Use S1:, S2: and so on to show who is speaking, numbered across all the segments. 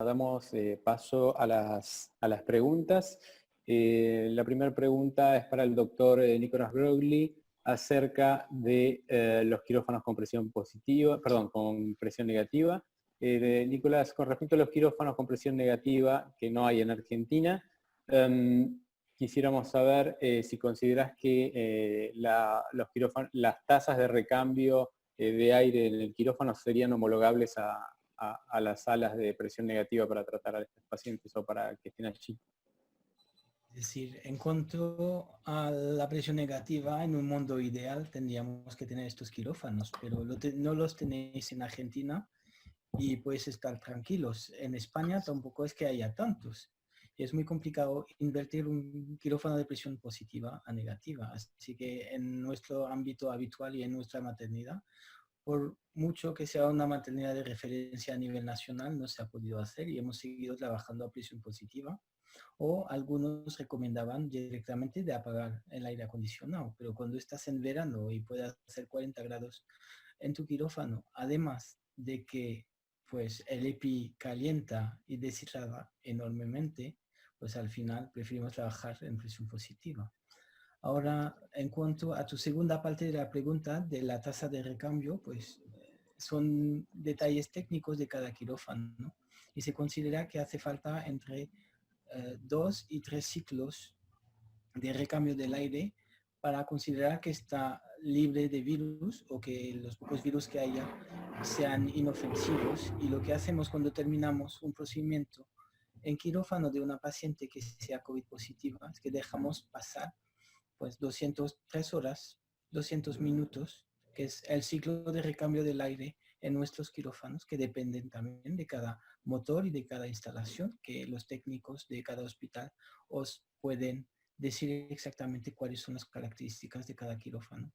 S1: damos paso a las preguntas. La primera pregunta es para el doctor Nicolás Broglie acerca de los quirófanos con presión positiva, perdón, con presión negativa. Nicolás, con respecto a los quirófanos con presión negativa que no hay en Argentina, quisiéramos saber si consideras que las tasas de recambio de aire en el quirófano serían homologables a las salas de presión negativa para tratar a estos pacientes o para que estén allí.
S2: Es decir, en cuanto a la presión negativa, en un mundo ideal tendríamos que tener estos quirófanos, pero no los tenéis en Argentina y podéis estar tranquilos. En España tampoco es que haya tantos. Y es muy complicado invertir un quirófano de presión positiva a negativa. Así que en nuestro ámbito habitual y en nuestra maternidad, por mucho que sea una maternidad de referencia a nivel nacional, no se ha podido hacer y hemos seguido trabajando a presión positiva. O algunos recomendaban directamente de apagar el aire acondicionado, pero cuando estás en verano y puede hacer 40 grados en tu quirófano, además de que pues el EPI calienta y deshidrata enormemente, pues al final preferimos trabajar en presión positiva. Ahora, en cuanto a tu segunda parte de la pregunta de la tasa de recambio, pues son detalles técnicos de cada quirófano, ¿no? Y se considera que hace falta entre 2 y 3 ciclos de recambio del aire para considerar que está libre de virus o que los pocos virus que haya sean inofensivos. Y lo que hacemos cuando terminamos un procedimiento en quirófano de una paciente que sea COVID positiva es que dejamos pasar pues 203 horas, 200 minutos, que es el ciclo de recambio del aire en nuestros quirófanos, que dependen también de cada motor y de cada instalación, que los técnicos de cada hospital os pueden decir exactamente cuáles son las características de cada quirófano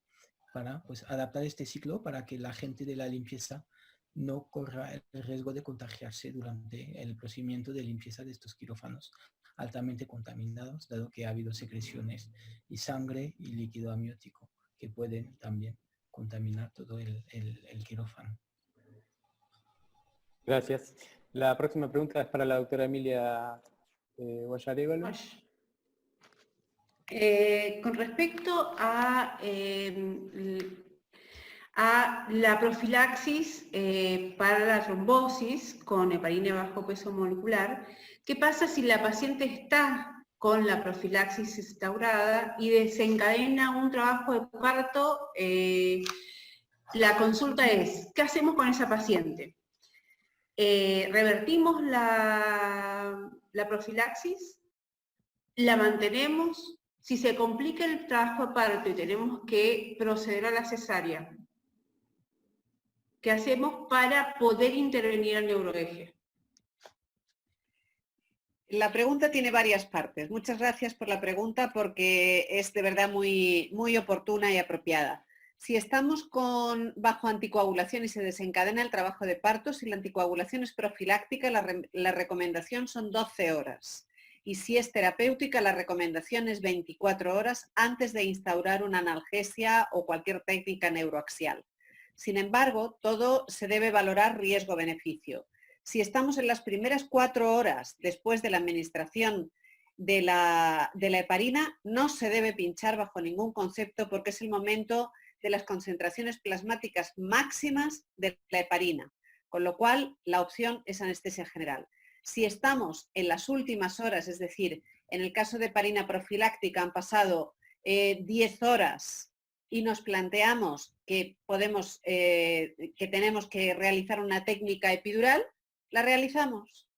S2: para pues, adaptar este ciclo para que la gente de la limpieza no corra el riesgo de contagiarse durante el procedimiento de limpieza de estos quirófanos altamente contaminados, dado que ha habido secreciones y sangre y líquido amniótico que pueden también contaminar todo el quirófano.
S1: Gracias. La próxima pregunta es para la doctora Emilia Guayarévalo.
S3: Con respecto a la profilaxis para la trombosis con heparina bajo peso molecular, ¿qué pasa si la paciente está con la profilaxis instaurada y desencadena un trabajo de parto? La consulta es, ¿qué hacemos con esa paciente? ¿Revertimos la profilaxis? ¿La mantenemos? Si se complica el trabajo de parto y tenemos que proceder a la cesárea, ¿qué hacemos para poder intervenir al neuroeje?
S4: La pregunta tiene varias partes. Muchas gracias por la pregunta porque es de verdad muy, muy oportuna y apropiada. Si estamos bajo anticoagulación y se desencadena el trabajo de parto, si la anticoagulación es profiláctica, la recomendación son 12 horas. Y si es terapéutica, la recomendación es 24 horas antes de instaurar una analgesia o cualquier técnica neuroaxial. Sin embargo, todo se debe valorar riesgo-beneficio. Si estamos en las primeras 4 horas después de la administración de la heparina, no se debe pinchar bajo ningún concepto porque es el momento de las concentraciones plasmáticas máximas de la heparina, con lo cual la opción es anestesia general. Si estamos en las últimas horas, es decir, en el caso de heparina profiláctica han pasado 10 horas y nos planteamos que tenemos que realizar una técnica epidural, la realizamos.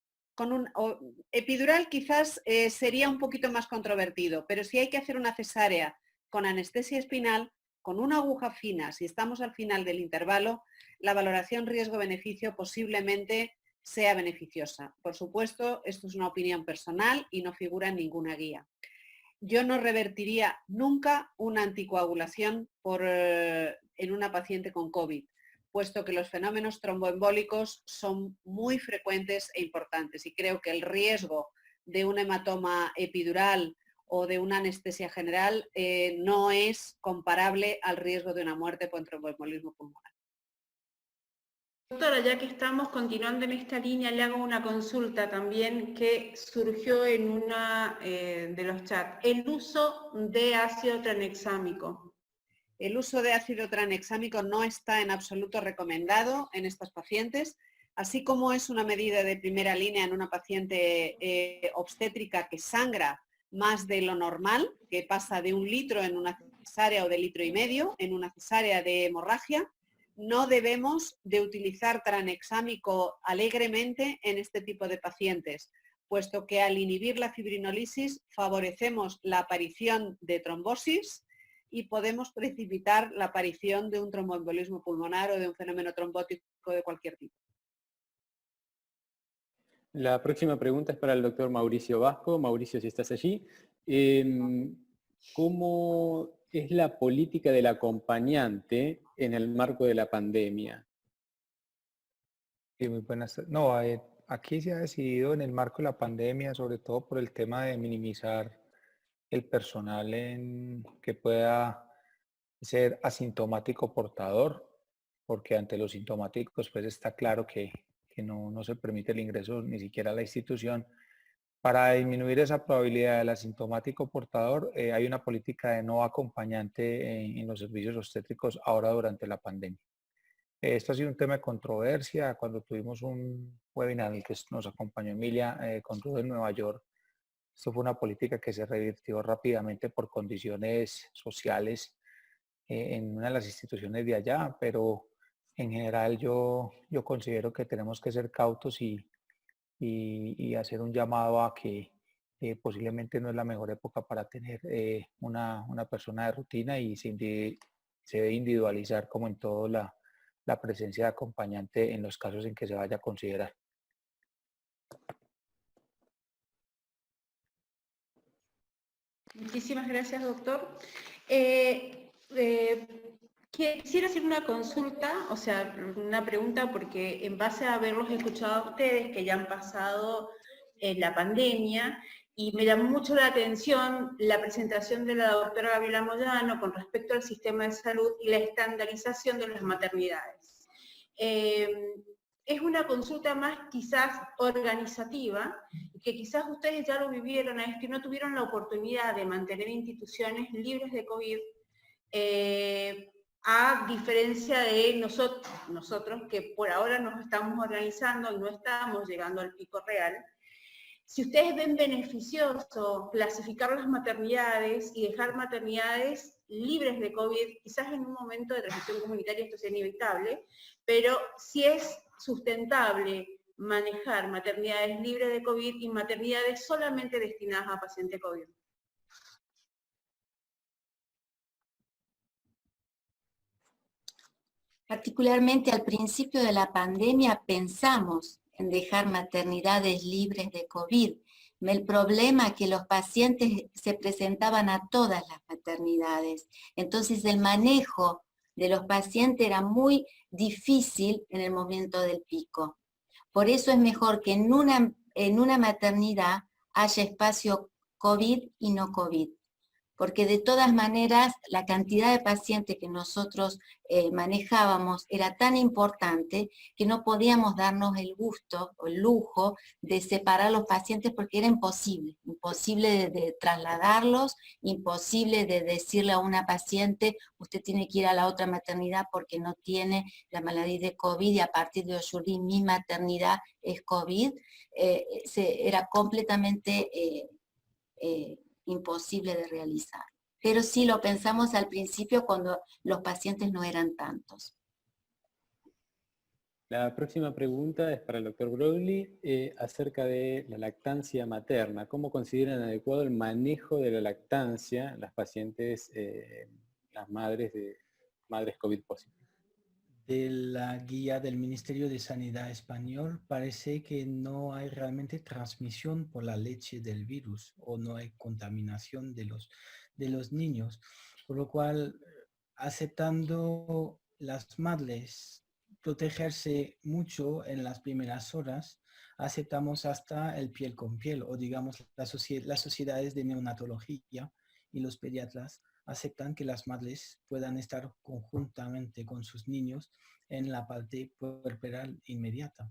S4: Epidural quizás sería un poquito más controvertido, pero si hay que hacer una cesárea con anestesia espinal, con una aguja fina, si estamos al final del intervalo, la valoración riesgo-beneficio posiblemente sea beneficiosa. Por supuesto, esto es una opinión personal y no figura en ninguna guía. Yo no revertiría nunca una anticoagulación en una paciente con COVID, puesto que los fenómenos tromboembólicos son muy frecuentes e importantes y creo que el riesgo de un hematoma epidural o de una anestesia general no es comparable al riesgo de una muerte por tromboembolismo pulmonar.
S3: Doctora, ya que estamos continuando en esta línea, le hago una consulta también que surgió en una de los chats. El uso de ácido tranexámico.
S4: El uso de ácido tranexámico no está en absoluto recomendado en estos pacientes, así como es una medida de primera línea en una paciente obstétrica que sangra más de lo normal, que pasa de 1 litro en una cesárea o de 1,5 litros en una cesárea de hemorragia. No debemos de utilizar tranexámico alegremente en este tipo de pacientes, puesto que al inhibir la fibrinolisis favorecemos la aparición de trombosis y podemos precipitar la aparición de un tromboembolismo pulmonar o de un fenómeno trombótico de cualquier tipo.
S1: La próxima pregunta es para el doctor Mauricio Vasco. Mauricio, si estás allí. ¿Cómo es la política del acompañante en el marco de la pandemia?
S5: Sí, muy buenas. No, aquí se ha decidido en el marco de la pandemia, sobre todo por el tema de minimizar el personal que pueda ser asintomático portador, porque ante los sintomáticos pues está claro que no se permite el ingreso ni siquiera a la institución. Para disminuir esa probabilidad del asintomático portador, hay una política de no acompañante en los servicios obstétricos ahora durante la pandemia. Esto ha sido un tema de controversia. Cuando tuvimos un webinar en el que nos acompañó Emilia con Ruth en Nueva York, esto fue una política que se revirtió rápidamente por condiciones sociales en una de las instituciones de allá, pero en general yo considero que tenemos que ser cautos y hacer un llamado a que posiblemente no es la mejor época para tener una persona de rutina y se debe individualizar como en todo la presencia de acompañante en los casos en que se vaya a considerar.
S3: Muchísimas gracias, doctor. Quisiera hacer una consulta, o sea, una pregunta, porque en base a haberlos escuchado a ustedes que ya han pasado la pandemia, y me llamó mucho la atención la presentación de la doctora Gabriela Moyano con respecto al sistema de salud y la estandarización de las maternidades. Es una consulta más quizás organizativa, que quizás ustedes ya lo vivieron a esto y no tuvieron la oportunidad de mantener instituciones libres de COVID, a diferencia de nosotros que por ahora nos estamos organizando y no estamos llegando al pico real. Si ustedes ven beneficioso clasificar las maternidades y dejar maternidades libres de COVID, quizás en un momento de transmisión comunitaria esto sea inevitable, pero si es sustentable manejar maternidades libres de COVID y maternidades solamente destinadas a pacientes COVID.
S6: Particularmente al principio de la pandemia pensamos en dejar maternidades libres de COVID. El problema es que los pacientes se presentaban a todas las maternidades. Entonces el manejo de los pacientes era muy difícil en el momento del pico. Por eso es mejor que en una maternidad haya espacio COVID y no COVID. Porque de todas maneras la cantidad de pacientes que nosotros manejábamos era tan importante que no podíamos darnos el gusto o el lujo de separar los pacientes porque era imposible de trasladarlos, imposible de decirle a una paciente, usted tiene que ir a la otra maternidad porque no tiene la maladie de COVID y a partir de hoy mi maternidad es COVID, era completamente imposible de realizar. Pero sí lo pensamos al principio cuando los pacientes no eran tantos.
S1: La próxima pregunta es para el doctor Broglie acerca de la lactancia materna. ¿Cómo consideran adecuado el manejo de la lactancia en las pacientes, las madres COVID positivas?
S2: De la guía del Ministerio de Sanidad español parece que no hay realmente transmisión por la leche del virus o no hay contaminación de los niños, por lo cual aceptando las madres protegerse mucho en las primeras horas, aceptamos hasta el piel con piel o digamos las sociedades de neonatología y los pediatras aceptan que las madres puedan estar conjuntamente con sus niños en la parte puerperal inmediata.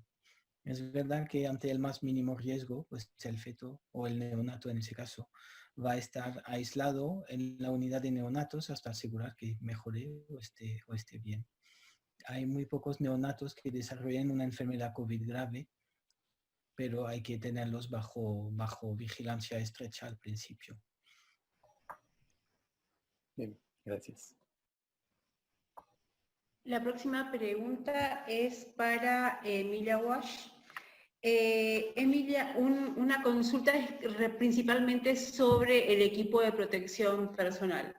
S2: Es verdad que ante el más mínimo riesgo, pues el feto o el neonato en ese caso va a estar aislado en la unidad de neonatos hasta asegurar que mejore o esté bien. Hay muy pocos neonatos que desarrollen una enfermedad COVID grave, pero hay que tenerlos bajo vigilancia estrecha al principio.
S1: Bien, gracias.
S3: La próxima pregunta es para Emilia Wash. Emilia, una consulta principalmente sobre el equipo de protección personal.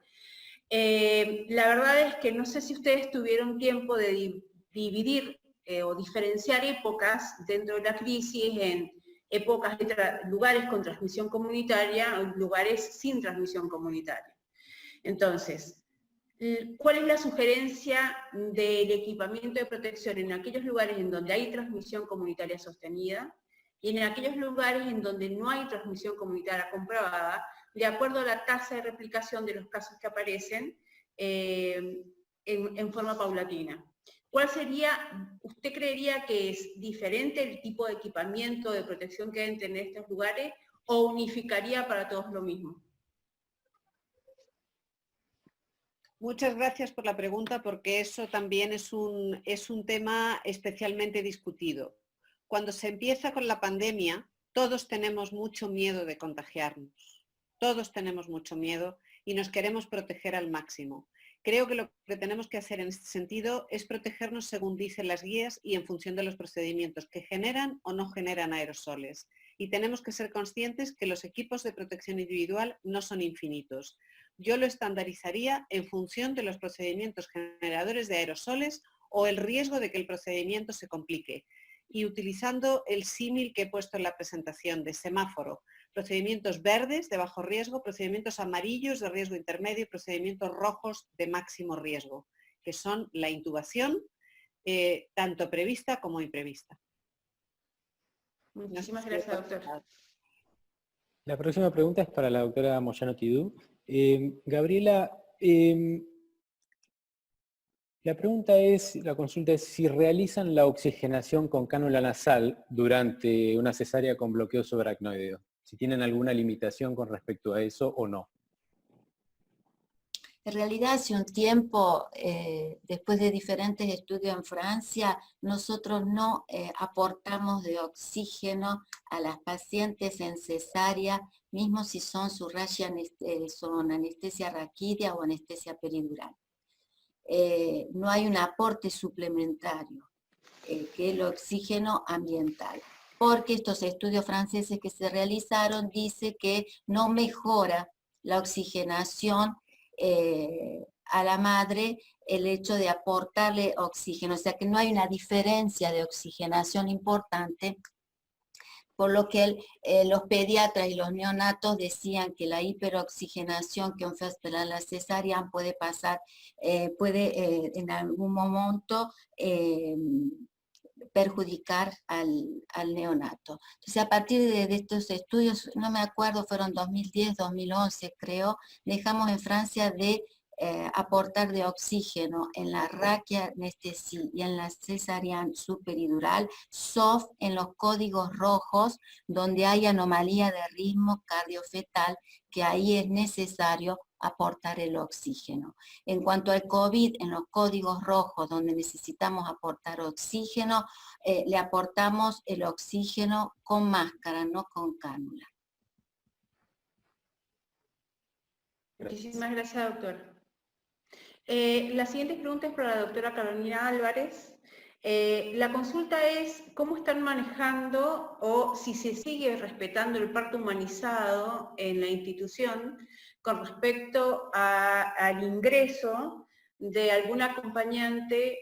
S3: La verdad es que no sé si ustedes tuvieron tiempo de dividir o diferenciar épocas dentro de la crisis en épocas de lugares con transmisión comunitaria o lugares sin transmisión comunitaria. Entonces, ¿cuál es la sugerencia del equipamiento de protección en aquellos lugares en donde hay transmisión comunitaria sostenida y en aquellos lugares en donde no hay transmisión comunitaria comprobada, de acuerdo a la tasa de replicación de los casos que aparecen en forma paulatina? ¿Cuál sería, usted creería que es diferente el tipo de equipamiento de protección que deben tener estos lugares o unificaría para todos lo mismo?
S4: Muchas gracias por la pregunta, porque eso también es un tema especialmente discutido. Cuando se empieza con la pandemia, todos tenemos mucho miedo de contagiarnos. Todos tenemos mucho miedo y nos queremos proteger al máximo. Creo que lo que tenemos que hacer en este sentido es protegernos según dicen las guías y en función de los procedimientos que generan o no generan aerosoles. Y tenemos que ser conscientes que los equipos de protección individual no son infinitos. Yo lo estandarizaría en función de los procedimientos generadores de aerosoles o el riesgo de que el procedimiento se complique. Y utilizando el símil que he puesto en la presentación de semáforo, procedimientos verdes de bajo riesgo, procedimientos amarillos de riesgo intermedio y procedimientos rojos de máximo riesgo, que son la intubación, tanto prevista como imprevista.
S3: Muchísimas gracias, doctora.
S1: La próxima pregunta es para la doctora Moyano Tidú. Gabriela, la consulta es si realizan la oxigenación con cánula nasal durante una cesárea con bloqueo subaracnoideo. Si tienen alguna limitación con respecto a eso o no.
S6: En realidad hace un tiempo, después de diferentes estudios en Francia, nosotros no aportamos de oxígeno a las pacientes en cesárea, mismo si son son anestesia raquídea o anestesia peridural. No hay un aporte suplementario, que el oxígeno ambiental, porque estos estudios franceses que se realizaron dice que no mejora la oxigenación a la madre el hecho de aportarle oxígeno, o sea que no hay una diferencia de oxigenación importante, por lo que los pediatras y los neonatos decían que la hiperoxigenación que en la cesárea puede pasar, en algún momento perjudicar al neonato. Entonces, a partir de estos estudios, no me acuerdo, fueron 2010, 2011, creo, dejamos en Francia de aportar de oxígeno en la raquianestesia y en la cesariana superidural, SOF en los códigos rojos, donde hay anomalía de ritmo cardiofetal, que ahí es necesario aportar el oxígeno. En cuanto al COVID, en los códigos rojos, donde necesitamos aportar oxígeno, le aportamos el oxígeno con máscara, no con cánula.
S3: Muchísimas gracias, doctor. La siguiente pregunta es para la doctora Carolina Álvarez. La consulta es cómo están manejando o si se sigue respetando el parto humanizado en la institución con respecto al ingreso de algún acompañante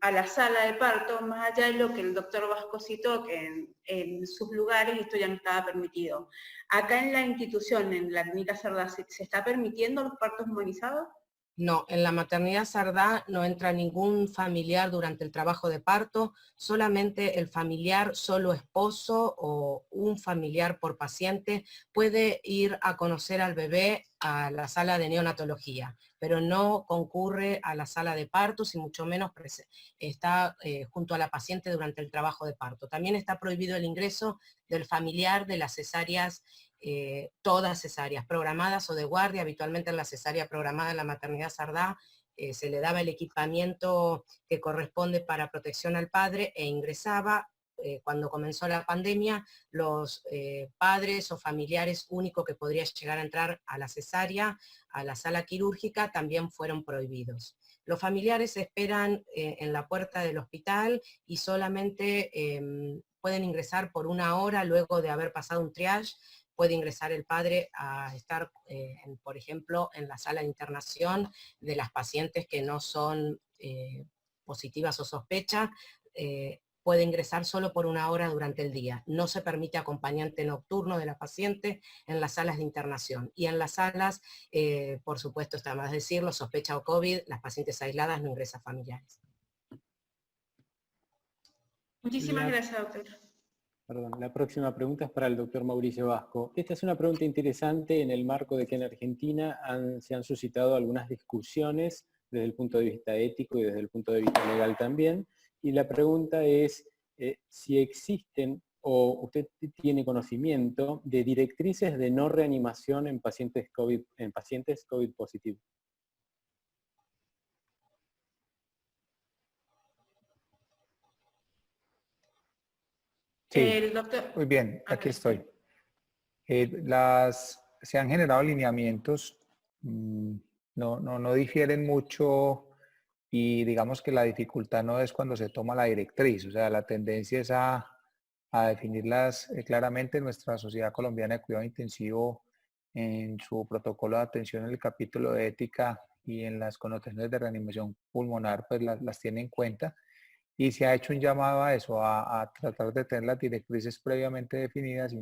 S3: a la sala de parto, más allá de lo que el doctor Vasco citó, que en sus lugares esto ya no estaba permitido. Acá en la institución, en la clínica Cerdá, ¿se está permitiendo los partos humanizados?
S7: No, en la maternidad Sardá no entra ningún familiar durante el trabajo de parto, solamente el familiar, solo esposo o un familiar por paciente puede ir a conocer al bebé a la sala de neonatología, pero no concurre a la sala de partos y mucho menos está junto a la paciente durante el trabajo de parto. También está prohibido el ingreso del familiar de las cesáreas, todas cesáreas programadas o de guardia. Habitualmente en la cesárea programada en la maternidad Sardá se le daba el equipamiento que corresponde para protección al padre e ingresaba. Cuando comenzó la pandemia, los padres o familiares únicos que podrían llegar a entrar a la cesárea, a la sala quirúrgica, también fueron prohibidos. Los familiares esperan en la puerta del hospital y solamente pueden ingresar por 1 hora luego de haber pasado un triage. Puede ingresar el padre a estar, por ejemplo, en la sala de internación de las pacientes que no son positivas o sospechas, puede ingresar solo por 1 hora durante el día. No se permite acompañante nocturno de la paciente en las salas de internación. Y en las salas, por supuesto, está más decirlo, sospecha o COVID, las pacientes aisladas no ingresan familiares.
S3: Muchísimas gracias, doctor.
S1: Perdón, la próxima pregunta es para el doctor Mauricio Vasco. Esta es una pregunta interesante en el marco de que en Argentina se han suscitado algunas discusiones desde el punto de vista ético y desde el punto de vista legal también. Y la pregunta es si existen o usted tiene conocimiento de directrices de no reanimación en pacientes COVID positivos.
S5: Sí,
S3: El doctor...
S5: muy bien, aquí estoy. Se han generado lineamientos, no difieren mucho y digamos que la dificultad no es cuando se toma la directriz, o sea, la tendencia es a definirlas claramente. Nuestra Sociedad Colombiana de Cuidado Intensivo en su protocolo de atención en el capítulo de ética y en las connotaciones de reanimación pulmonar, pues las tiene en cuenta. Y se ha hecho un llamado a eso, a tratar de tener las directrices previamente definidas y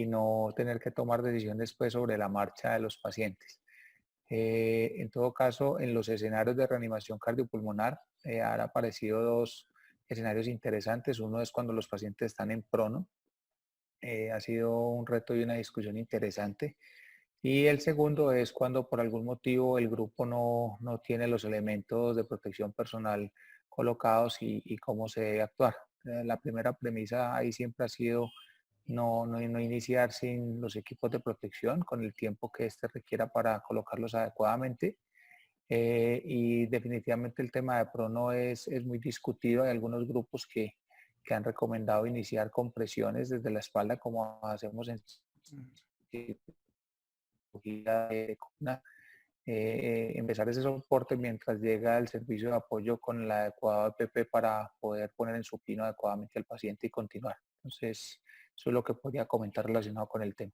S5: no tener que tomar decisiones pues, sobre la marcha de los pacientes. En todo caso, en los escenarios de reanimación cardiopulmonar han aparecido 2 escenarios interesantes. Uno es cuando los pacientes están en prono. Ha sido un reto y una discusión interesante. Y el segundo es cuando por algún motivo el grupo no tiene los elementos de protección personal colocados y cómo se debe actuar. La primera premisa ahí siempre ha sido no iniciar sin los equipos de protección con el tiempo que éste requiera para colocarlos adecuadamente. Y definitivamente el tema de prono es muy discutido. Hay algunos grupos que han recomendado iniciar compresiones desde la espalda como hacemos en empezar ese soporte mientras llega el servicio de apoyo con el adecuado EPP para poder poner en supino adecuadamente al paciente y continuar. Entonces, eso es lo que podría comentar relacionado con el tema.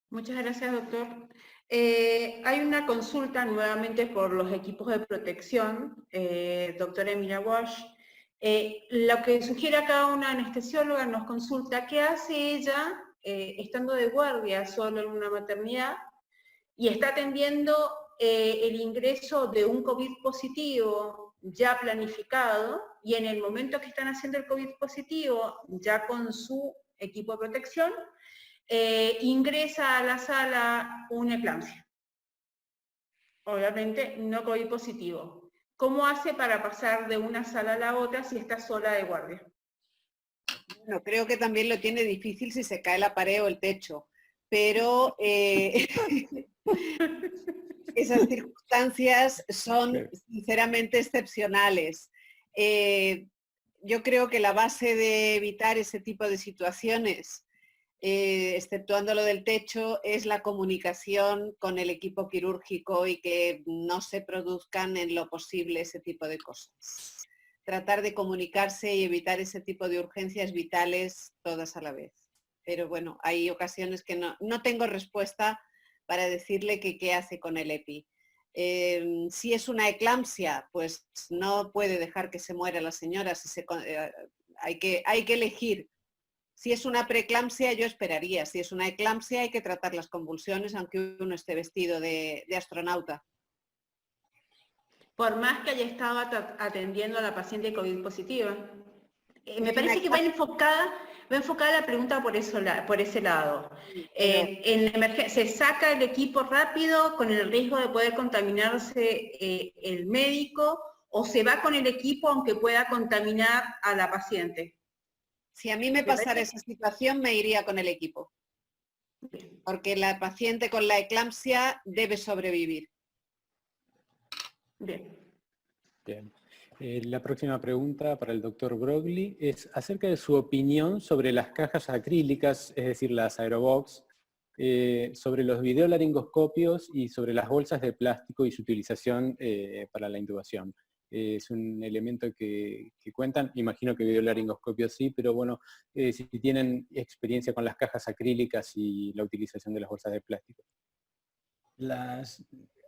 S3: Muchas gracias, doctor. Hay una consulta nuevamente por los equipos de protección, doctora Emilia Walsh. Lo que sugiere acá una anestesióloga nos consulta qué hace ella estando de guardia solo en una maternidad y está atendiendo el ingreso de un COVID positivo ya planificado y en el momento que están haciendo el COVID positivo, ya con su equipo de protección, ingresa a la sala una eclampsia. Obviamente no COVID positivo. ¿Cómo hace para pasar de una sala a la otra si está sola de guardia?
S4: Bueno, creo que también lo tiene difícil si se cae la pared o el techo, pero esas circunstancias son sinceramente excepcionales. Yo creo que la base de evitar ese tipo de situaciones, exceptuando lo del techo, es la comunicación con el equipo quirúrgico y que no se produzcan en lo posible ese tipo de cosas. Tratar de comunicarse y evitar ese tipo de urgencias vitales todas a la vez. Pero bueno, hay ocasiones que no tengo respuesta para decirle que qué hace con el EPI. Si es una eclampsia, pues no puede dejar que se muera la señora. Hay que elegir Si es una preeclampsia, yo esperaría. Si es una eclampsia, hay que tratar las convulsiones, aunque uno esté vestido de astronauta.
S3: Por más que haya estado atendiendo a la paciente COVID positiva. Me
S4: Es
S3: parece que
S4: una
S3: va enfocada la pregunta por ese lado.
S4: pero-
S3: En la se saca el equipo rápido con el riesgo de poder contaminarse el médico, o se va con el equipo aunque pueda contaminar a la paciente.
S4: Si a mí me pasara esa situación, me iría con el equipo. Porque la paciente con la eclampsia debe sobrevivir.
S3: Bien.
S1: Bien. La próxima pregunta para el doctor Broglie es acerca de su opinión sobre las cajas acrílicas, es decir, las aerobox, sobre los videolaringoscopios y sobre las bolsas de plástico y su utilización para la intubación. Es un elemento que cuentan, imagino que videolaringoscopios sí, pero bueno, si tienen experiencia con las cajas acrílicas y la utilización de las bolsas de plástico.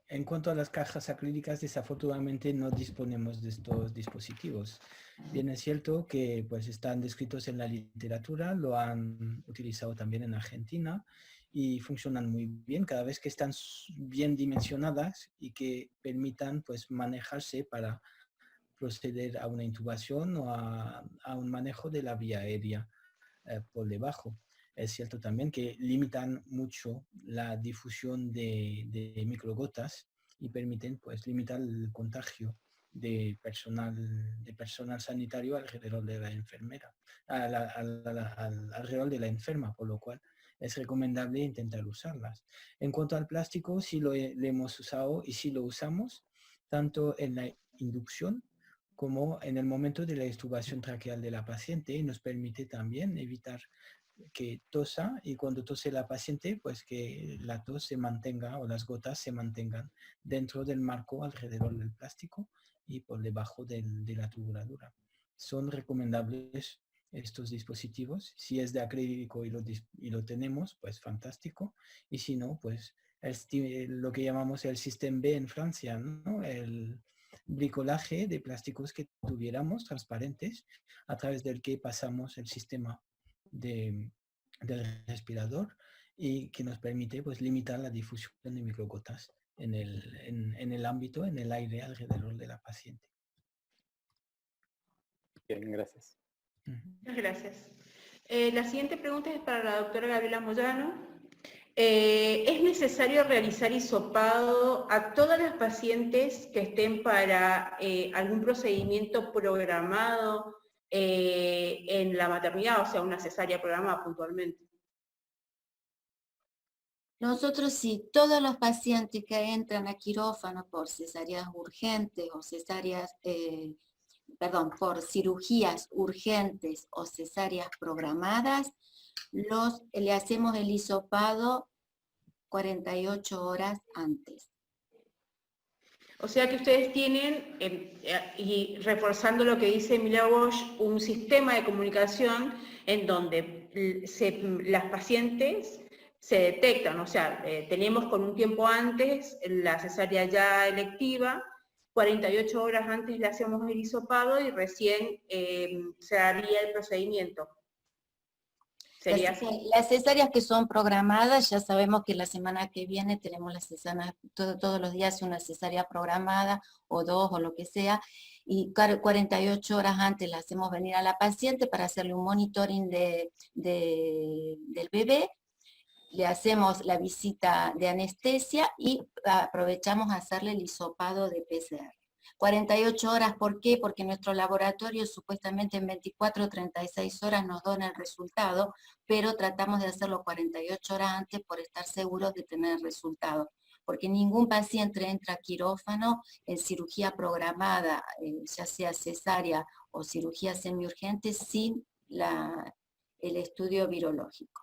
S2: En cuanto a las cajas acrílicas, desafortunadamente no disponemos de estos dispositivos. Bien, es cierto que pues, están descritos en la literatura, lo han utilizado también en Argentina y funcionan muy bien cada vez que están bien dimensionadas y que permitan pues, manejarse para proceder a una intubación o a un manejo de la vía aérea por debajo. Es cierto también que limitan mucho la difusión de microgotas y permiten pues, limitar el contagio de personal sanitario alrededor de la enfermera, alrededor de la enferma, por lo cual es recomendable intentar usarlas. En cuanto al plástico, sí lo hemos usado y sí lo usamos, tanto en la inducción como en el momento de la extubación traqueal de la paciente, y nos permite también evitar que tosa, y cuando tose la paciente, pues que la tos se mantenga o las gotas se mantengan dentro del marco alrededor del plástico y por debajo de la tubuladura. Son recomendables estos dispositivos. Si es de acrílico y lo tenemos, pues fantástico. Y si no, pues lo que llamamos el Système B en Francia, ¿no? El bricolaje de plásticos que tuviéramos transparentes a través del que pasamos el sistema del respirador y que nos permite pues, limitar la difusión de microgotas en el ámbito, en el aire alrededor de la paciente.
S1: Bien, gracias.
S3: Muchas gracias. La siguiente pregunta es para la doctora Gabriela Moyano. ¿Es necesario realizar hisopado a todas las pacientes que estén para algún procedimiento programado en la maternidad, o sea, una cesárea programada puntualmente?
S6: Nosotros sí, todos los pacientes que entran a quirófano por cesáreas urgentes o por cirugías urgentes o cesáreas programadas, le hacemos el hisopado 48 horas antes.
S3: O sea que ustedes tienen, y reforzando lo que dice Emilia Bosch, un sistema de comunicación en donde las pacientes se detectan, o sea, tenemos con un tiempo antes la cesárea ya electiva, 48 horas antes le hacemos el hisopado y recién se haría el procedimiento. ¿Sería así?
S6: Las cesáreas que son programadas, ya sabemos que la semana que viene tenemos la cesárea, todos los días una cesárea programada, o 2 o lo que sea, y 48 horas antes la hacemos venir a la paciente para hacerle un monitoring del bebé, le hacemos la visita de anestesia y aprovechamos a hacerle el hisopado de PCR. 48 horas, ¿por qué? Porque nuestro laboratorio supuestamente en 24 o 36 horas nos da el resultado, pero tratamos de hacerlo 48 horas antes por estar seguros de tener el resultado. Porque ningún paciente entra a quirófano en cirugía programada, ya sea cesárea o cirugía semiurgente, sin el estudio virológico.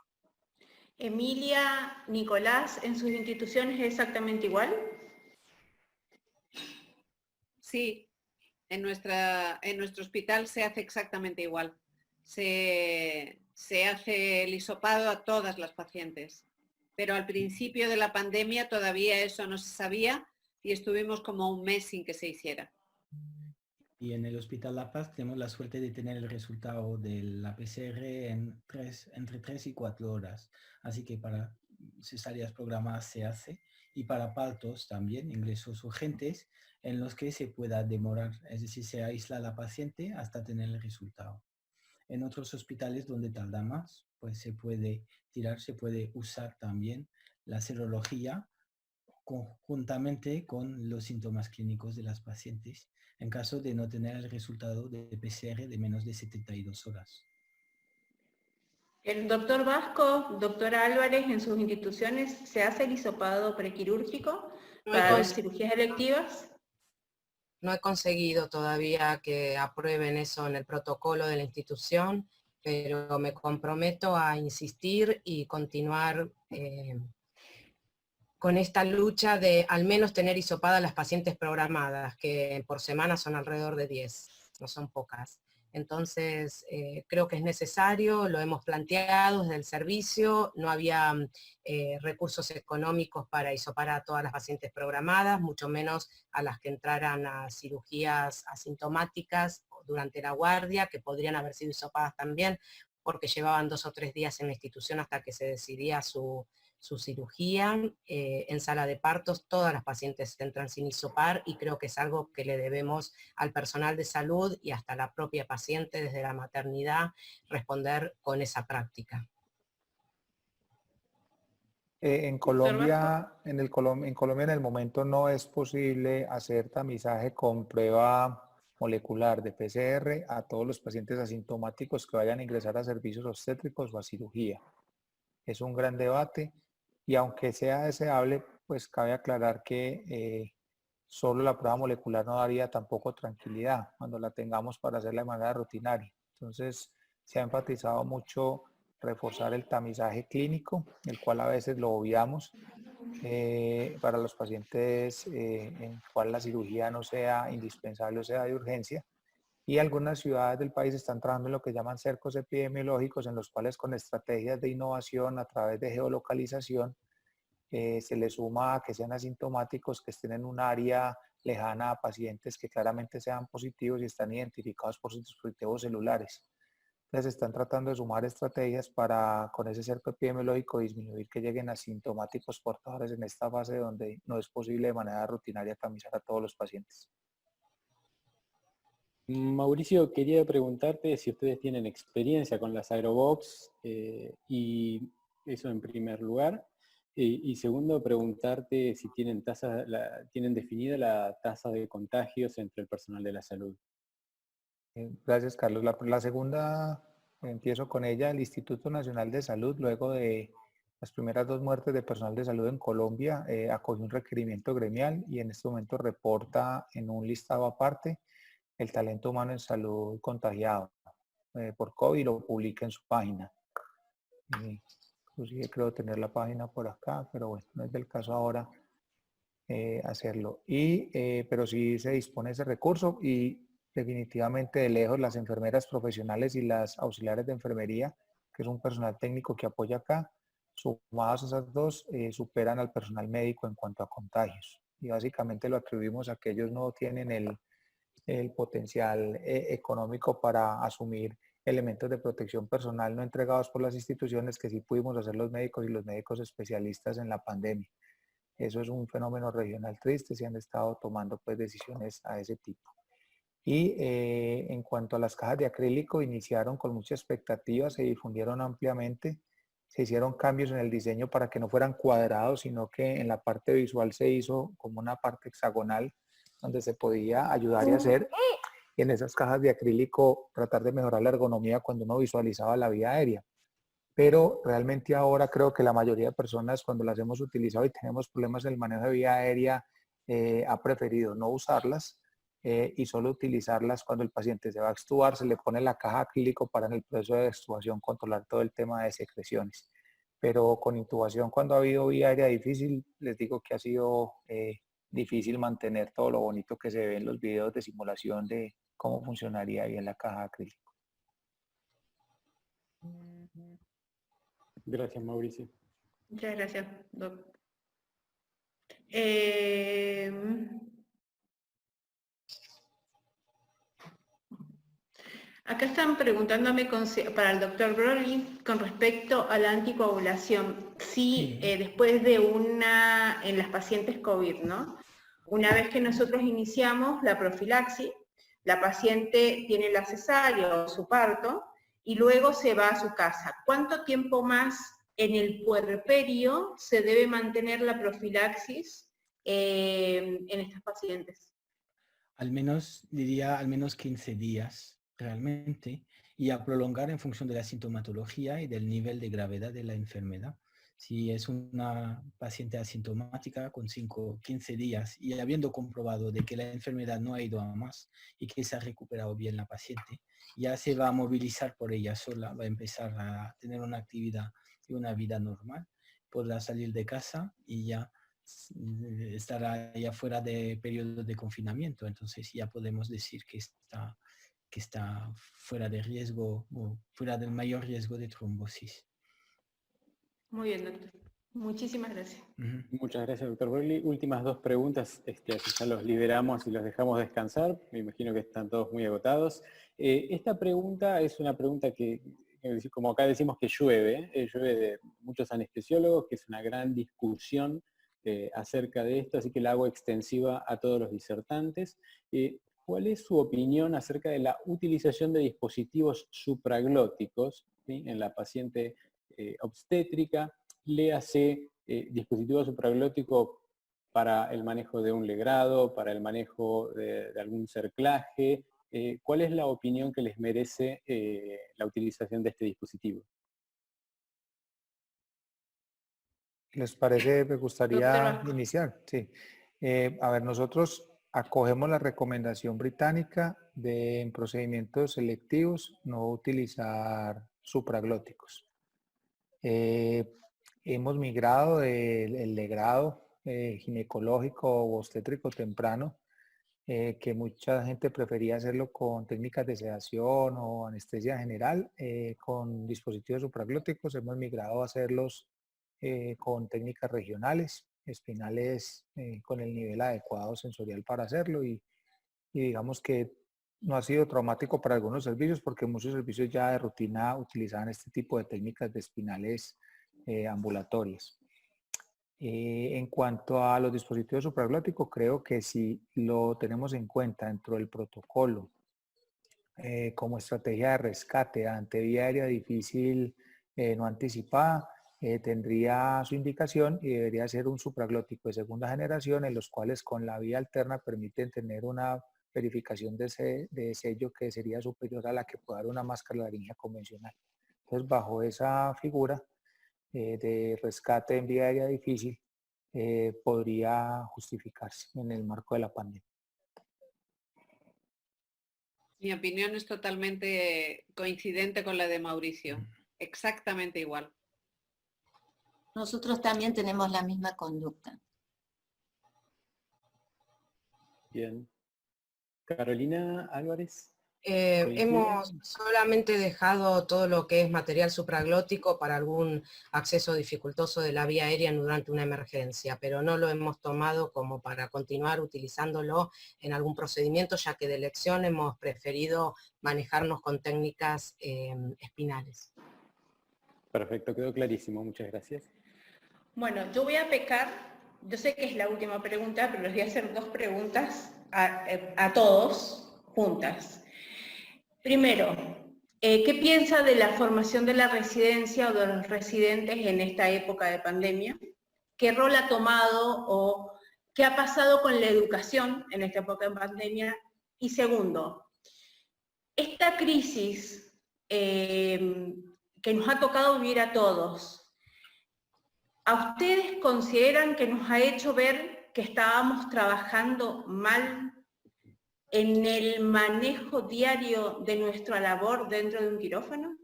S3: Emilia, Nicolás, ¿en sus instituciones es exactamente igual?
S4: Sí, en nuestro hospital se hace exactamente igual. Se hace el hisopado a todas las pacientes. Pero al principio de la pandemia todavía eso no se sabía y estuvimos como un mes sin que se hiciera.
S2: Y en el Hospital La Paz tenemos la suerte de tener el resultado de la PCR entre 3 y 4 horas. Así que para cesáreas programadas se hace. Y para partos también, ingresos urgentes, en los que se pueda demorar. Es decir, se aísla a la paciente hasta tener el resultado. En otros hospitales donde tarda más, pues se puede usar también la serología conjuntamente con los síntomas clínicos de las pacientes en caso de no tener el resultado de PCR de menos de 72 horas.
S3: El doctor Vasco, doctora Álvarez, en sus instituciones, ¿se hace el hisopado prequirúrgico para las cirugías electivas?
S7: No he conseguido todavía que aprueben eso en el protocolo de la institución, pero me comprometo a insistir y continuar con esta lucha de al menos tener hisopadas las pacientes programadas, que por semana son alrededor de 10, no son pocas. Entonces, creo que es necesario, lo hemos planteado desde el servicio, no había recursos económicos para hisopar a todas las pacientes programadas, mucho menos a las que entraran a cirugías asintomáticas durante la guardia, que podrían haber sido hisopadas también, porque llevaban 2 o 3 días en la institución hasta que se decidía su cirugía. En sala de partos todas las pacientes entran sin hisopar y creo que es algo que le debemos al personal de salud y hasta la propia paciente desde la maternidad responder con esa práctica.
S5: En Colombia, en el momento no es posible hacer tamizaje con prueba molecular de PCR a todos los pacientes asintomáticos que vayan a ingresar a servicios obstétricos o a cirugía. Es un gran debate y aunque sea deseable, pues cabe aclarar que solo la prueba molecular no daría tampoco tranquilidad cuando la tengamos para hacerla de manera rutinaria. Entonces, se ha enfatizado mucho reforzar el tamizaje clínico, el cual a veces lo obviamos, para los pacientes en cual la cirugía no sea indispensable o sea de urgencia. Y algunas ciudades del país están trabajando en lo que llaman cercos epidemiológicos, en los cuales con estrategias de innovación a través de geolocalización se les suma a que sean asintomáticos, que estén en un área lejana a pacientes que claramente sean positivos y están identificados por sus dispositivos celulares. Entonces están tratando de sumar estrategias para con ese cerco epidemiológico disminuir que lleguen asintomáticos portadores en esta fase donde no es posible de manera rutinaria tamizar a todos los pacientes.
S1: Mauricio, quería preguntarte si ustedes tienen experiencia con las Aerobox y eso en primer lugar. Y segundo, preguntarte si tienen tienen definida la tasa de contagios entre el personal de la salud.
S5: Gracias, Carlos. La segunda, empiezo con ella. El Instituto Nacional de Salud, luego de las primeras 2 muertes de personal de salud en Colombia, acogió un requerimiento gremial y en este momento reporta en un listado aparte el talento humano en salud contagiado por COVID y lo publica en su página. Inclusive creo tener la página por acá, pero bueno, no es del caso ahora hacerlo. Pero sí se dispone ese recurso y definitivamente de lejos las enfermeras profesionales y las auxiliares de enfermería, que es un personal técnico que apoya acá, sumadas esas dos, superan al personal médico en cuanto a contagios. Y básicamente lo atribuimos a que ellos no tienen el potencial económico para asumir elementos de protección personal no entregados por las instituciones que sí pudimos hacer los médicos y los médicos especialistas en la pandemia. Eso es un fenómeno regional triste, se han estado tomando pues decisiones a ese tipo. Y en cuanto a las cajas de acrílico, iniciaron con mucha expectativa, se difundieron ampliamente, se hicieron cambios en el diseño para que no fueran cuadrados, sino que en la parte visual se hizo como una parte hexagonal donde se podía ayudar y hacer, y en esas cajas de acrílico tratar de mejorar la ergonomía cuando uno visualizaba la vía aérea. Pero realmente ahora creo que la mayoría de personas cuando las hemos utilizado y tenemos problemas en el manejo de vía aérea, ha preferido no usarlas y solo utilizarlas cuando el paciente se va a extubar, se le pone la caja acrílico para en el proceso de extubación controlar todo el tema de secreciones. Pero con intubación cuando ha habido vía aérea difícil, les digo que ha sido difícil mantener todo lo bonito que se ve en los videos de simulación de cómo funcionaría bien la caja acrílico.
S1: Gracias, Mauricio.
S3: Muchas gracias, Doc. Acá están preguntándome para el doctor Broglie con respecto a la anticoagulación. Sí, después de en las pacientes COVID, ¿no? Una vez que nosotros iniciamos la profilaxis, la paciente tiene la cesárea o su parto y luego se va a su casa. ¿Cuánto tiempo más en el puerperio se debe mantener la profilaxis en estas pacientes?
S2: Al menos, diría, al menos 15 días realmente, y a prolongar en función de la sintomatología y del nivel de gravedad de la enfermedad. Si es una paciente asintomática con 15 días y habiendo comprobado de que la enfermedad no ha ido a más y que se ha recuperado bien la paciente, ya se va a movilizar por ella sola, va a empezar a tener una actividad y una vida normal, podrá salir de casa y ya estará ya fuera de periodo de confinamiento, entonces ya podemos decir que está fuera de riesgo o fuera del mayor riesgo de trombosis.
S3: Muy bien, doctor. Muchísimas gracias.
S1: Muchas gracias, doctor Broglie. Últimas dos preguntas, así ya los liberamos y los dejamos descansar. Me imagino que están todos muy agotados. Esta pregunta es una pregunta que, como acá decimos, que llueve de muchos anestesiólogos, que es una gran discusión acerca de esto, así que la hago extensiva a todos los disertantes. ¿Cuál es su opinión acerca de la utilización de dispositivos supraglóticos, ¿sí?, en la paciente obstétrica? Léase dispositivo supraglótico para el manejo de un legrado, para el manejo de algún cerclaje. ¿Cuál es la opinión que les merece la utilización de este dispositivo?
S5: ¿Les parece? Me gustaría
S3: Doctor
S5: iniciar. Sí. A ver, nosotros acogemos la recomendación británica de en procedimientos selectivos no utilizar supraglóticos. Hemos migrado del legrado ginecológico o obstétrico temprano, que mucha gente prefería hacerlo con técnicas de sedación o anestesia general. Con dispositivos supraglóticos hemos migrado a hacerlos con técnicas regionales, espinales con el nivel adecuado sensorial para hacerlo y digamos que no ha sido traumático para algunos servicios porque muchos servicios ya de rutina utilizaban este tipo de técnicas de espinales ambulatorias. En cuanto a los dispositivos supraglóticos, creo que si lo tenemos en cuenta dentro del protocolo como estrategia de rescate ante vía aérea difícil no anticipada, tendría su indicación y debería ser un supraglótico de segunda generación, en los cuales con la vía alterna permiten tener una verificación de sello que sería superior a la que puede dar una máscara laringea convencional. Entonces, bajo esa figura de rescate en vía aérea difícil, podría justificarse en el marco de la pandemia.
S4: Mi opinión es totalmente coincidente con la de Mauricio, exactamente igual.
S6: Nosotros también tenemos la misma conducta.
S1: Bien. Carolina Álvarez.
S7: Hemos solamente dejado todo lo que es material supraglótico para algún acceso dificultoso de la vía aérea durante una emergencia, pero no lo hemos tomado como para continuar utilizándolo en algún procedimiento, ya que de elección hemos preferido manejarnos con técnicas espinales.
S1: Perfecto, quedó clarísimo, muchas gracias.
S3: Bueno, yo voy a pecar, yo sé que es la última pregunta, pero les voy a hacer dos preguntas a todos juntas. Primero, ¿qué piensa de la formación de la residencia o de los residentes en esta época de pandemia? ¿Qué rol ha tomado o qué ha pasado con la educación en esta época de pandemia? Y segundo, esta crisis que nos ha tocado vivir a todos, ¿a ustedes consideran que nos ha hecho ver que estábamos trabajando mal en el manejo diario de nuestra labor dentro de un quirófano?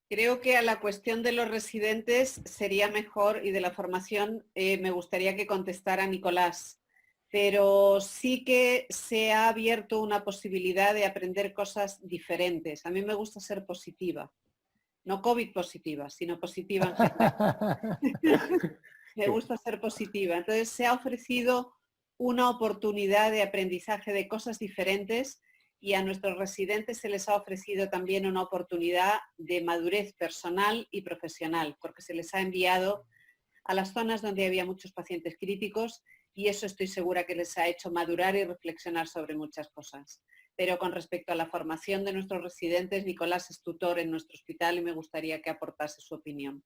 S4: Creo que a la cuestión de los residentes sería mejor, y de la formación me gustaría que contestara Nicolás, pero sí que se ha abierto una posibilidad de aprender cosas diferentes. A mí me gusta ser positiva, no COVID positiva, sino positiva en general. Me gusta ser positiva. Entonces se ha ofrecido una oportunidad de aprendizaje de cosas diferentes y a nuestros residentes se les ha ofrecido también una oportunidad de madurez personal y profesional, porque se les ha enviado a las zonas donde había muchos pacientes críticos y eso estoy segura que les ha hecho madurar y reflexionar sobre muchas cosas. Pero con respecto a la formación de nuestros residentes, Nicolás es tutor en nuestro hospital y me gustaría que aportase su opinión.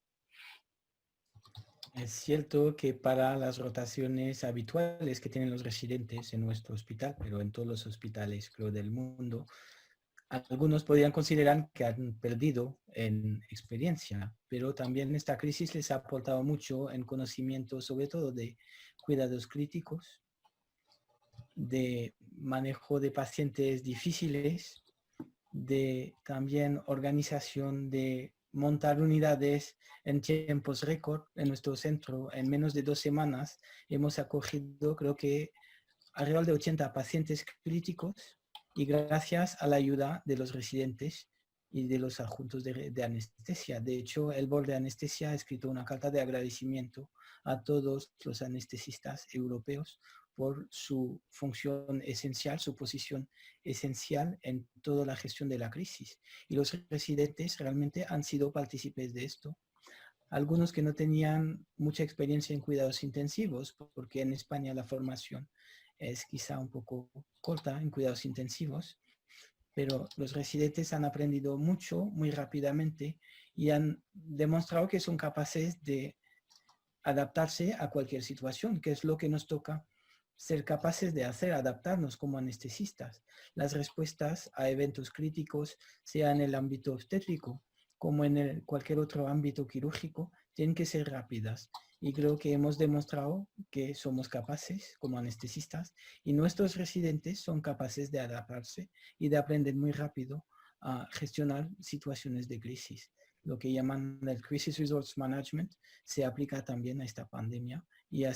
S2: Es cierto que para las rotaciones habituales que tienen los residentes en nuestro hospital, pero en todos los hospitales, creo, del mundo, algunos podrían considerar que han perdido en experiencia, pero también esta crisis les ha aportado mucho en conocimiento, sobre todo de cuidados críticos, de manejo de pacientes difíciles, de también organización de montar unidades en tiempos récord. En nuestro centro, en menos de 2 semanas, hemos acogido, creo que, alrededor de 80 pacientes críticos y gracias a la ayuda de los residentes y de los adjuntos de anestesia. De hecho, el board de anestesia ha escrito una carta de agradecimiento a todos los anestesistas europeos por su función esencial, su posición esencial en toda la gestión de la crisis. Y los residentes realmente han sido partícipes de esto. Algunos que no tenían mucha experiencia en cuidados intensivos, porque en España la formación es quizá un poco corta en cuidados intensivos, pero los residentes han aprendido mucho, muy rápidamente, y han demostrado que son capaces de adaptarse a cualquier situación, que es lo que nos toca ser capaces de hacer, adaptarnos como anestesistas. Las respuestas a eventos críticos, sea en el ámbito obstétrico como en cualquier otro ámbito quirúrgico, tienen que ser rápidas. Y creo que hemos demostrado que somos capaces como anestesistas y nuestros residentes son capaces de adaptarse y de aprender muy rápido a gestionar situaciones de crisis. Lo que llaman el Crisis Resource Management se aplica también a esta pandemia y a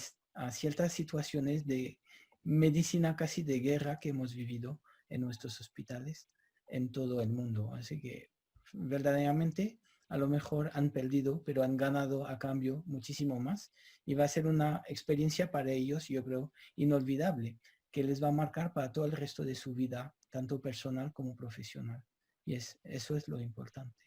S2: ciertas situaciones de medicina casi de guerra que hemos vivido en nuestros hospitales en todo el mundo. Así que verdaderamente a lo mejor han perdido, pero han ganado a cambio muchísimo más y va a ser una experiencia para ellos, yo creo, inolvidable, que les va a marcar para todo el resto de su vida, tanto personal como profesional. Y eso es lo importante.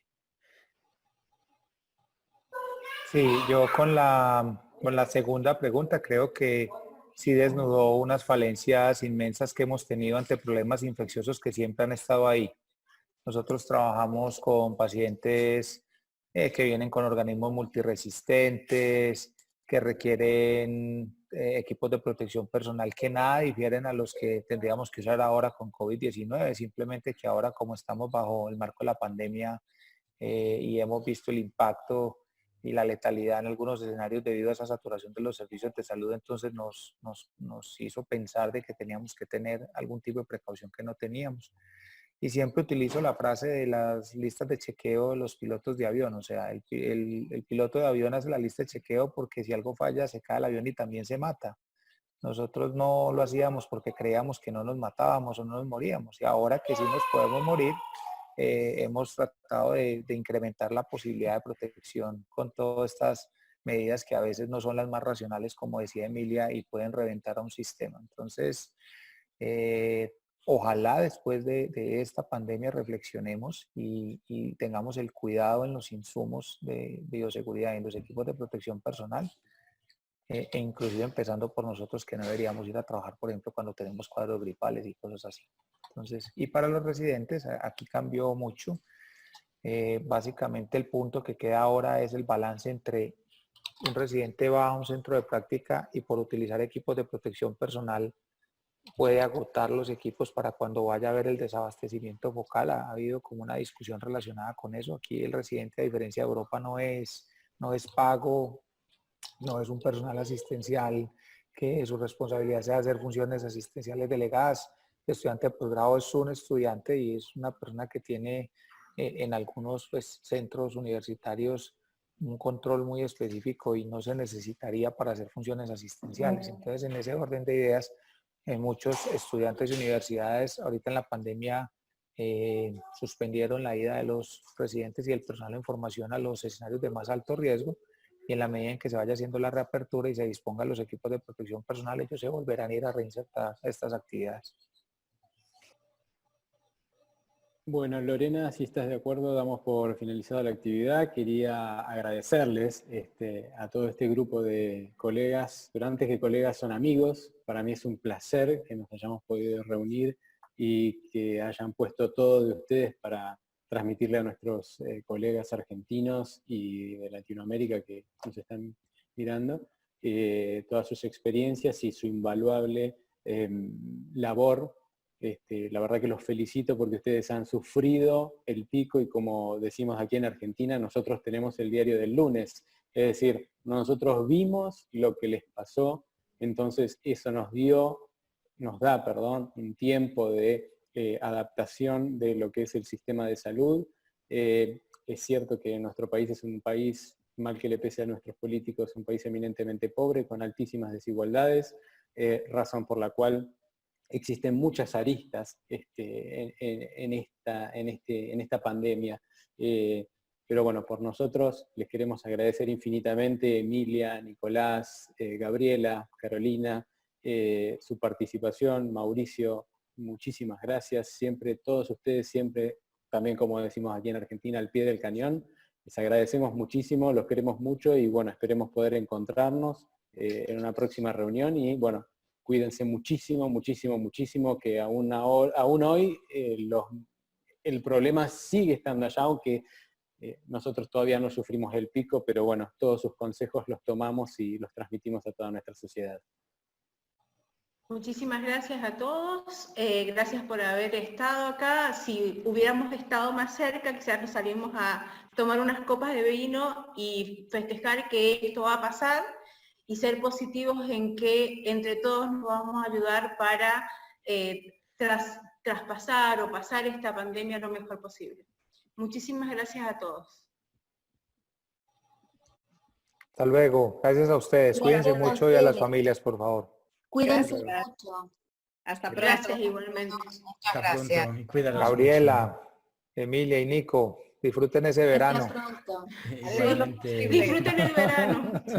S5: Sí, yo con la segunda pregunta creo que sí desnudó unas falencias inmensas que hemos tenido ante problemas infecciosos que siempre han estado ahí. Nosotros trabajamos con pacientes que vienen con organismos multiresistentes, que requieren equipos de protección personal que nada difieren a los que tendríamos que usar ahora con COVID-19, simplemente que ahora como estamos bajo el marco de la pandemia y hemos visto el impacto y la letalidad en algunos escenarios debido a esa saturación de los servicios de salud, entonces nos hizo pensar de que teníamos que tener algún tipo de precaución que no teníamos. Y siempre utilizo la frase de las listas de chequeo de los pilotos de avión, o sea, el piloto de avión hace la lista de chequeo porque si algo falla se cae el avión y también se mata. Nosotros no lo hacíamos porque creíamos que no nos matábamos o no nos moríamos y ahora que sí nos podemos morir, hemos tratado de incrementar la posibilidad de protección con todas estas medidas que a veces no son las más racionales, como decía Emilia, y pueden reventar a un sistema. Entonces, ojalá después de esta pandemia reflexionemos y tengamos el cuidado en los insumos de bioseguridad y en los equipos de protección personal, e inclusive empezando por nosotros que no deberíamos ir a trabajar, por ejemplo, cuando tenemos cuadros gripales y cosas así. Entonces, y para los residentes, aquí cambió mucho. Básicamente el punto que queda ahora es el balance entre un residente va a un centro de práctica y por utilizar equipos de protección personal puede agotar los equipos para cuando vaya a haber el desabastecimiento focal. Ha habido como una discusión relacionada con eso. Aquí el residente, a diferencia de Europa, no es pago, no es un personal asistencial que su responsabilidad sea hacer funciones asistenciales delegadas. El estudiante de posgrado es un estudiante y es una persona que tiene en algunos pues, centros universitarios un control muy específico y no se necesitaría para hacer funciones asistenciales. Entonces, en ese orden de ideas, muchos estudiantes y universidades ahorita en la pandemia suspendieron la ida de los residentes y el personal en formación a los escenarios de más alto riesgo y en la medida en que se vaya haciendo la reapertura y se dispongan los equipos de protección personal, ellos se volverán a ir a reinsertar a estas actividades.
S1: Bueno, Lorena, si estás de acuerdo, damos por finalizada la actividad. Quería agradecerles a todo este grupo de colegas, pero antes que colegas son amigos. Para mí es un placer que nos hayamos podido reunir y que hayan puesto todo de ustedes para transmitirle a nuestros colegas argentinos y de Latinoamérica que nos están mirando todas sus experiencias y su invaluable labor. La verdad que los felicito porque ustedes han sufrido el pico y como decimos aquí en Argentina, nosotros tenemos el diario del lunes. Es decir, nosotros vimos lo que les pasó, entonces eso nos da un tiempo de adaptación de lo que es el sistema de salud. Es cierto que nuestro país es un país, mal que le pese a nuestros políticos, un país eminentemente pobre, con altísimas desigualdades, razón por la cual existen muchas aristas en esta pandemia. Pero bueno, por nosotros les queremos agradecer infinitamente, Emilia, Nicolás, Gabriela, Carolina, su participación, Mauricio, muchísimas gracias. Siempre, todos ustedes, siempre, también como decimos aquí en Argentina, al pie del cañón. Les agradecemos muchísimo, los queremos mucho y bueno, esperemos poder encontrarnos en una próxima reunión y bueno, cuídense muchísimo, muchísimo, muchísimo, que aún hoy el problema sigue estando allá, aunque nosotros todavía no sufrimos el pico, pero bueno, todos sus consejos los tomamos y los transmitimos a toda nuestra sociedad.
S3: Muchísimas gracias a todos, gracias por haber estado acá. Si hubiéramos estado más cerca, quizás nos salimos a tomar unas copas de vino y festejar que esto va a pasar, y ser positivos en que entre todos nos vamos a ayudar para traspasar o pasar esta pandemia lo mejor posible. Muchísimas gracias a todos.
S5: Hasta luego. Gracias a ustedes. Cuídense mucho y a las familias, por favor.
S6: Cuídense
S4: Gracias.
S6: mucho.
S4: Hasta pronto.
S3: Gracias igualmente.
S7: Muchas
S2: Hasta
S7: gracias.
S2: pronto y cuídalos
S5: Gabriela, Emilia y Nico, disfruten ese verano.
S6: Hasta pronto.
S2: mucho. Igualmente.
S3: Disfruten el verano.
S2: Sí.